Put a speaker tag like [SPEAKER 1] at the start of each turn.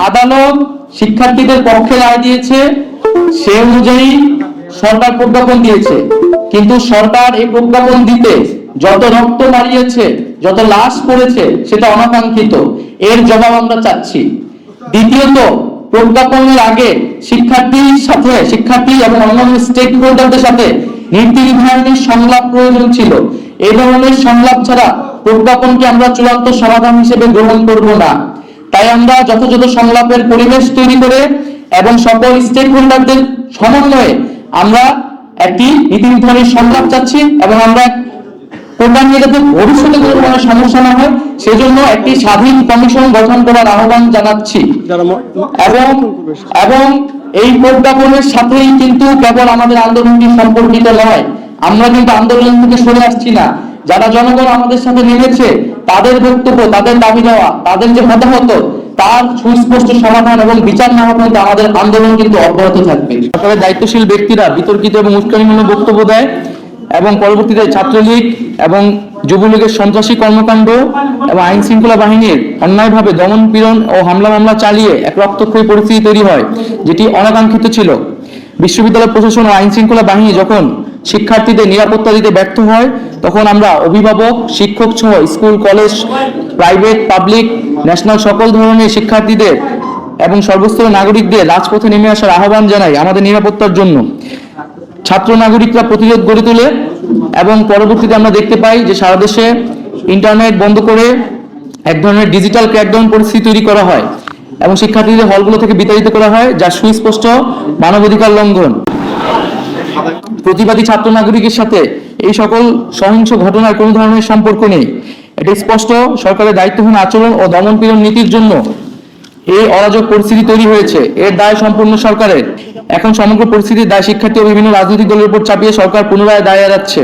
[SPEAKER 1] আদালত শিক্ষার্থীদের পক্ষে রায় দিয়েছে, সে অনুযায়ী সরকার প্রজ্ঞাপন দিয়েছে, কিন্তু সরকার এই প্রজ্ঞাপন দিতে যত রক্ত মারিয়েছে, যত লাশ পড়েছে, সেটা অনাকাঙ্ক্ষিত। এর জবাব আমরা চাচ্ছি। দ্বিতীয়ত, প্রজ্ঞাপনের আগে শিক্ষার্থী এবং অন্যান্য স্টেক হোল্ডারদের সাথে নীতি নির্ধারণী সংলাপ প্রয়োজন ছিল। এই ধরনের সংলাপ ছাড়া প্রজ্ঞাপনকে আমরা চূড়ান্ত সমাধান হিসেবে গ্রহণ করব না। তাই আমরা যথাযথ সংলাপের পরিবেশ তৈরি করে এবং সকল স্টেক হোল্ডারদের সমন্বয়ে আমরা একটি নীতি নির্ধারণী সংলাপ চাচ্ছি, এবং আমরা প্রোগ্রাম নিয়ে যাতে ভবিষ্যতে কোনো ধরনের সমস্যা না হয় সেজন্য একটি স্বাধীন কমিশন গঠন করার আহ্বান জানাচ্ছি। এবং এই প্রজ্ঞাপনের সাথেই কিন্তু কেবল আমাদের আন্দোলনটি সম্পর্কিত নয়, আমরা কিন্তু আন্দোলন থেকে সরে আসছি না। যারা জনগণ আমাদের সাথে নেমেছে, তাদের বক্তব্য, তাদের দাবি দেওয়া, তাদের যে হতাহত, তার সুস্পষ্ট সমাধান এবং বিচার না হওয়া পর্যন্ত আমাদের আন্দোলন কিন্তু অব্যাহত থাকবে। সরকারের দায়িত্বশীল ব্যক্তিরা বিতর্কিত এবং উস্কানিমূলক বক্তব্য দেয় এবং পরবর্তীতে ছাত্রলীগ এবং যুবলীগের সন্ত্রাসী কর্মকাণ্ড এবং আইন শৃঙ্খলা বাহিনীর অন্যায়ভাবে দমন পীড়ন ও হামলা মামলা চালিয়ে এক রক্তক্ষয়ী পরিস্থিতি তৈরি হয়, যেটি অনাকাঙ্ক্ষিত ছিল। বিশ্ববিদ্যালয় প্রশাসন ও আইন শৃঙ্খলা বাহিনী যখন শিক্ষার্থীদের নিরাপত্তা দিতে ব্যর্থ হয়, তখন আমরা অভিভাবক, শিক্ষক সহ school, college, private, public, national সকল ধরনের শিক্ষার্থীদের এবং সর্বস্তরের নাগরিকদের রাজপথে নেমে আসার আহ্বান জানাই আমাদের নিরাপত্তার জন্য। ছাত্র নাগরিকরা প্রতিরোধ গড়ে তোলে এবং পরবর্তীতে আমরা দেখতে পাই যে সারা দেশে ইন্টারনেট বন্ধ করে এক ধরনের ডিজিটাল ক্র্যাকডাউন পরিস্থিতি তৈরি করা হয় এবং শিক্ষার্থীদের হলগুলো থেকে বিতাড়িত করা হয়, যা সুস্পষ্ট মানবাধিকার লঙ্ঘন। প্রতিবাদী ছাত্র নাগরিকের সাথে এই সকল সহিংস ঘটনার কোনো ধরনের সম্পর্ক নেই। এটি স্পষ্ট সরকারের দায়িত্বহীন আচরণ ও দমনপীড়ন নীতির জন্য এই অরাজক পরিস্থিতি তৈরি হয়েছে। এর দায় সম্পূর্ণ সরকারের। এখন সমগ্র পরিস্থিতির দায় শিক্ষার্থী ও বিভিন্ন রাজনৈতিক দলের উপর চাপিয়ে সরকার পুনরায় দায় এড়াচ্ছে।